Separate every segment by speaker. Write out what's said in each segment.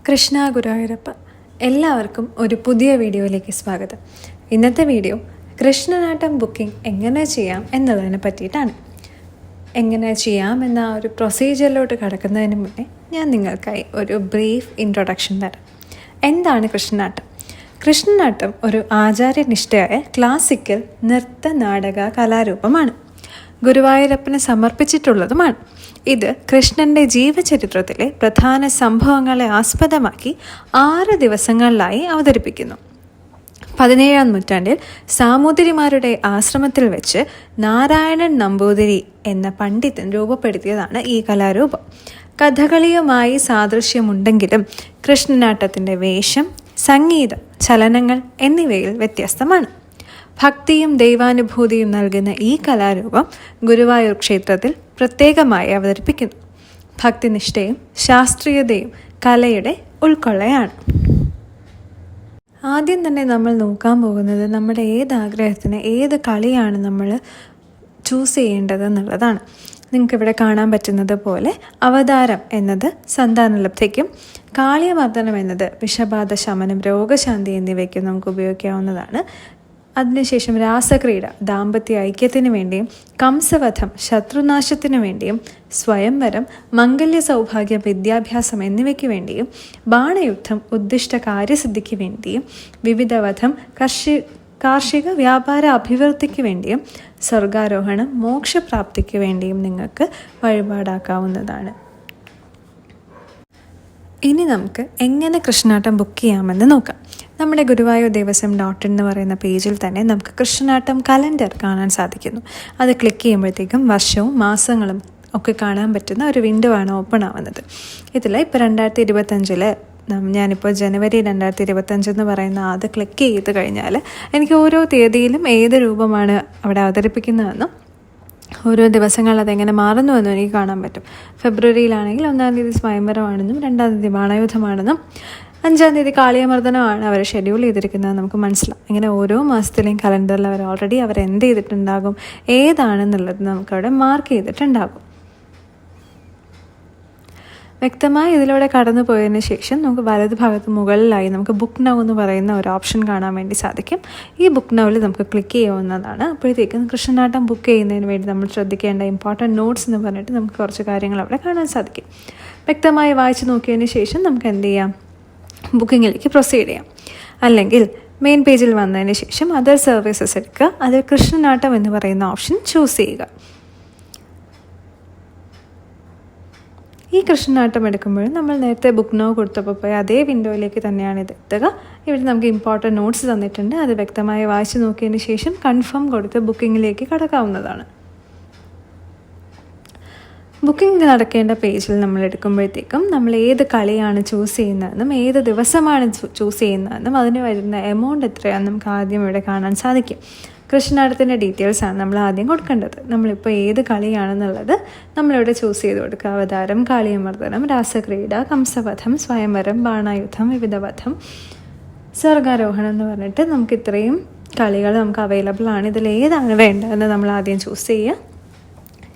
Speaker 1: കൃഷ്ണ ഗുരുവായൂരപ്പ, എല്ലാവർക്കും ഒരു പുതിയ വീഡിയോയിലേക്ക് സ്വാഗതം. ഇന്നത്തെ വീഡിയോ കൃഷ്ണനാട്ടം ബുക്കിംഗ് എങ്ങനെ ചെയ്യാം എന്നതിനെ പറ്റിയിട്ടാണ്. എങ്ങനെ ചെയ്യാം എന്ന ഒരു പ്രൊസീജിയറിലോട്ട് കടക്കുന്നതിന് മുന്നേ ഞാൻ നിങ്ങൾക്കായി ഒരു ബ്രീഫ് ഇൻട്രൊഡക്ഷൻ തരാം. എന്താണ് കൃഷ്ണനാട്ടം? കൃഷ്ണനാട്ടം ഒരു ആചാര്യനിഷ്ഠയായ ക്ലാസിക്കൽ നൃത്ത നാടക കലാരൂപമാണ്. ഗുരുവായൂരപ്പന് സമർപ്പിച്ചിട്ടുള്ളതുമാണ്. ഇത് കൃഷ്ണൻ്റെ ജീവചരിത്രത്തിലെ പ്രധാന സംഭവങ്ങളെ ആസ്പദമാക്കി 6 ദിവസങ്ങളിലായി അവതരിപ്പിക്കുന്നു. 17-ാം നൂറ്റാണ്ടിൽ സാമൂതിരിമാരുടെ ആശ്രമത്തിൽ വെച്ച് നാരായണൻ നമ്പൂതിരി എന്ന പണ്ഡിതൻ രൂപപ്പെടുത്തിയതാണ് ഈ കലാരൂപം. കഥകളിയുമായി സാദൃശ്യമുണ്ടെങ്കിലും കൃഷ്ണനാട്ടത്തിൻ്റെ വേഷം, സംഗീതം, ചലനങ്ങൾ എന്നിവയിൽ വ്യത്യസ്തമാണ്. ഭക്തിയും ദൈവാനുഭൂതിയും നൽകുന്ന ഈ കലാരൂപം ഗുരുവായൂർ ക്ഷേത്രത്തിൽ പ്രത്യേകമായി അവതരിപ്പിക്കുന്നു. ഭക്തിനിഷ്ഠയും ശാസ്ത്രീയതയും കലയുടെ ഉൾക്കൊള്ളയാണ്. ആദ്യം തന്നെ നമ്മൾ നോക്കാൻ പോകുന്നത് നമ്മുടെ ഏതാഗ്രഹത്തിന് ഏത് കളിയാണ് നമ്മൾ ചൂസ് ചെയ്യേണ്ടത് എന്നുള്ളതാണ്. നിങ്ങൾക്കിവിടെ കാണാൻ പറ്റുന്നത് പോലെ അവതാരം എന്നത് സന്താനലബ്ധിക്കും, കാളിയമർദ്ദനം എന്നത് വിഷബാധ ശമനം, രോഗശാന്തി എന്നിവയ്ക്കും നമുക്ക് ഉപയോഗിക്കാവുന്നതാണ്. അതിനുശേഷം രാസക്രീഡ ദാമ്പത്യ ഐക്യത്തിന് വേണ്ടിയും, കംസവധം ശത്രുനാശത്തിന് വേണ്ടിയും, സ്വയംവരം മംഗല്യ സൗഭാഗ്യ വിദ്യാഭ്യാസം എന്നിവയ്ക്ക് വേണ്ടിയും, ബാണയുദ്ധം ഉദ്ദിഷ്ട കാര്യസിദ്ധിക്ക് വേണ്ടിയും, വിവിധവധം കാർഷിക വ്യാപാര അഭിവൃദ്ധിക്ക് വേണ്ടിയും, സ്വർഗാരോഹണം മോക്ഷപ്രാപ്തിക്ക് വേണ്ടിയും നിങ്ങൾക്ക് വഴിപാടാക്കാവുന്നതാണ്. ഇനി നമുക്ക് എങ്ങനെ കൃഷ്ണനാട്ടം ബുക്ക് ചെയ്യാമെന്ന് നോക്കാം. നമ്മുടെ ഗുരുവായൂർ ദേവസ്വം .in എന്ന് പറയുന്ന പേജിൽ തന്നെ നമുക്ക് കൃഷ്ണനാട്ടം കലണ്ടർ കാണാൻ സാധിക്കുന്നു. അത് ക്ലിക്ക് ചെയ്യുമ്പോഴത്തേക്കും വർഷവും മാസങ്ങളും ഒക്കെ കാണാൻ പറ്റുന്ന ഒരു വിൻഡോ ആണ് ഓപ്പൺ ആവുന്നത്. ഇതിൽ ഇപ്പോൾ 2025 ഞാനിപ്പോൾ ജനുവരി 2025 എന്ന് പറയുന്ന അത് ക്ലിക്ക് ചെയ്ത് കഴിഞ്ഞാൽ എനിക്ക് ഓരോ തീയതിയിലും ഏത് രൂപമാണ് അവിടെ അവതരിപ്പിക്കുന്നതെന്നും ഓരോ ദിവസങ്ങൾ അതെങ്ങനെ മാറുന്നുവെന്നും എനിക്ക് കാണാൻ പറ്റും. ഫെബ്രുവരിയിലാണെങ്കിൽ 1-ാം തീയതി സ്വയംവരമാണെന്നും 2-ാം തീയതി ബാണയുദ്ധമാണെന്നും 5-ാം തീയതി കാളിയമർദ്ദനമാണ് അവർ ഷെഡ്യൂൾ ചെയ്തിരിക്കുന്നത് നമുക്ക് മനസ്സിലാവും. ഇങ്ങനെ ഓരോ മാസത്തിലെയും കലണ്ടറിൽ അവർ എന്ത് ചെയ്തിട്ടുണ്ടാകും, ഏതാണെന്നുള്ളത് നമുക്കവിടെ മാർക്ക് ചെയ്തിട്ടുണ്ടാകും. വ്യക്തമായി ഇതിലൂടെ കടന്നു പോയതിന് ശേഷം നമുക്ക് വലത് ഭാഗത്ത് മുകളിലായി നമുക്ക് ബുക്ക് നൗ എന്ന് പറയുന്ന ഒരു ഓപ്ഷൻ കാണാൻ വേണ്ടി സാധിക്കും. ഈ ബുക്ക് നൗവിൽ നമുക്ക് ക്ലിക്ക് ചെയ്യാവുന്നതാണ്. അപ്പോഴത്തേക്കും കൃഷ്ണനാട്ടം ബുക്ക് ചെയ്യുന്നതിന് വേണ്ടി നമ്മൾ ശ്രദ്ധിക്കേണ്ട ഇമ്പോർട്ടൻറ്റ് നോട്ട്സ് എന്ന് പറഞ്ഞിട്ട് നമുക്ക് കുറച്ച് കാര്യങ്ങൾ അവിടെ കാണാൻ സാധിക്കും. വ്യക്തമായി വായിച്ച് നോക്കിയതിന് ശേഷം നമുക്ക് എന്ത് ചെയ്യാം, ബുക്കിങ്ങിലേക്ക് പ്രൊസീഡ് ചെയ്യാം. അല്ലെങ്കിൽ മെയിൻ പേജിൽ വന്നതിന് ശേഷം അതർ സർവീസസ് എടുക്കുക. അതിൽ കൃഷ്ണനാട്ടം എന്ന് പറയുന്ന ഓപ്ഷൻ ചൂസ് ചെയ്യുക. ഈ കൃഷ്ണനാട്ടം എടുക്കുമ്പോഴും നമ്മൾ നേരത്തെ ബുക്ക് നൗ കൊടുത്തപ്പോൾ പോയി അതേ വിൻഡോയിലേക്ക് തന്നെയാണ് ഇത് എത്തുക. ഇവിടെ നമുക്ക് ഇമ്പോർട്ടൻറ്റ് നോട്ട്സ് തന്നിട്ടുണ്ട്. അത് വ്യക്തമായി വായിച്ച് നോക്കിയതിന് ശേഷം കൺഫേം കൊടുത്ത് ബുക്കിങ്ങിലേക്ക് കടക്കാവുന്നതാണ്. ബുക്കിംഗ് നടക്കേണ്ട പേജിൽ നമ്മൾ എടുക്കുമ്പോഴത്തേക്കും നമ്മൾ ഏത് കളിയാണ് ചൂസ് ചെയ്യുന്നതെന്നും ഏത് ദിവസമാണ് ചൂസ് ചെയ്യുന്നതെന്നും അതിന് വരുന്ന എമൗണ്ട് എത്രയാണെന്ന് നമുക്ക് ആദ്യം ഇവിടെ കാണാൻ സാധിക്കും. കൃഷ്ണനാട്ടത്തിൻ്റെ ഡീറ്റെയിൽസാണ് നമ്മൾ ആദ്യം കൊടുക്കേണ്ടത്. നമ്മളിപ്പോൾ ഏത് കളിയാണെന്നുള്ളത് നമ്മളിവിടെ ചൂസ് ചെയ്ത് കൊടുക്കുക. അവതാരം, കാളിയമർദ്ദനം, രാസക്രീഡ, കംസവധം, സ്വയംവരം, ബാണായുദ്ധം, വിവിധവധം, സ്വർഗാരോഹണം എന്ന് പറഞ്ഞിട്ട് നമുക്ക് ഇത്രയും കളികൾ നമുക്ക് അവൈലബിൾ ആണ്. ഇതിൽ ഏതാണ് വേണ്ടതെന്ന് നമ്മൾ ആദ്യം ചൂസ് ചെയ്യുക.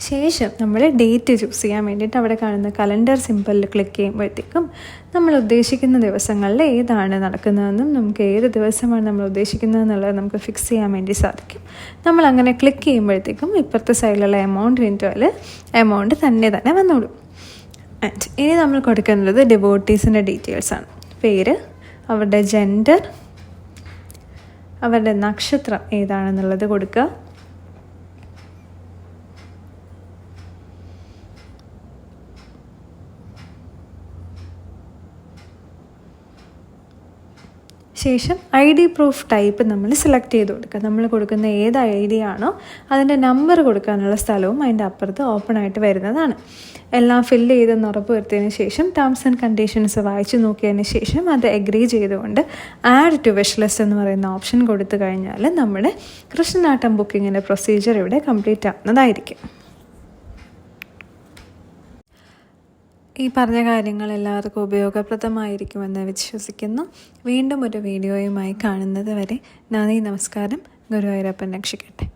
Speaker 1: ശേഷം നമ്മൾ ഡേറ്റ് ചൂസ് ചെയ്യാൻ വേണ്ടിയിട്ട് അവിടെ കാണുന്ന കലണ്ടർ സിമ്പിളിൽ ക്ലിക്ക് ചെയ്യുമ്പോഴത്തേക്കും നമ്മൾ ഉദ്ദേശിക്കുന്ന ദിവസങ്ങളിൽ ഏതാണ് നടക്കുന്നതെന്നും നമുക്ക് ഏത് ദിവസമാണ് നമ്മൾ ഉദ്ദേശിക്കുന്നതെന്നുള്ളത് നമുക്ക് ഫിക്സ് ചെയ്യാൻ വേണ്ടി സാധിക്കും. നമ്മൾ അങ്ങനെ ക്ലിക്ക് ചെയ്യുമ്പോഴത്തേക്കും ഇപ്പുറത്തെ സൈഡിലുള്ള എമൗണ്ട് വിൻഡോയിൽ എമൗണ്ട് തന്നെ വന്നോളും. ആൻഡ് ഇനി നമ്മൾ കൊടുക്കുന്നത് ഡിവോട്ടീസിൻ്റെ ഡീറ്റെയിൽസാണ്. പേര്, അവരുടെ ജെൻഡർ, അവരുടെ നക്ഷത്രം ഏതാണെന്നുള്ളത് കൊടുക്കുക. ശേഷം ID പ്രൂഫ് ടൈപ്പ് നമ്മൾ സെലക്ട് ചെയ്ത് കൊടുക്കുക. നമ്മൾ കൊടുക്കുന്ന ഏത് ID ആണോ അതിൻ്റെ നമ്പർ കൊടുക്കാനുള്ള സ്ഥലവും അതിൻ്റെ അപ്പുറത്ത് ഓപ്പൺ ആയിട്ട് വരുന്നതാണ്. എല്ലാം ഫില്ല് ചെയ്തെന്ന് ഉറപ്പ് വരുത്തിയതിന് ശേഷം ടേംസ് ആൻഡ് കണ്ടീഷൻസ് വായിച്ച് നോക്കിയതിന് ശേഷം അത് എഗ്രി ചെയ്തുകൊണ്ട് ആഡ് ടു വിഷ് ലിസ്റ്റ് എന്ന് പറയുന്ന ഓപ്ഷൻ കൊടുത്തു കഴിഞ്ഞാൽ നമ്മുടെ കൃഷ്ണനാട്ടം ബുക്കിങ്ങിൻ്റെ പ്രൊസീജിയർ ഇവിടെ കംപ്ലീറ്റ് ആവുന്നതായിരിക്കും. ഈ പറഞ്ഞ കാര്യങ്ങൾ എല്ലാവർക്കും ഉപയോഗപ്രദമായിരിക്കുമെന്ന് വിശ്വസിക്കുന്നു. വീണ്ടും ഒരു വീഡിയോയുമായി കാണുന്നത് വരെ നന്ദി, നമസ്കാരം. ഗുരുവായൂരപ്പൻ രക്ഷിക്കട്ടെ.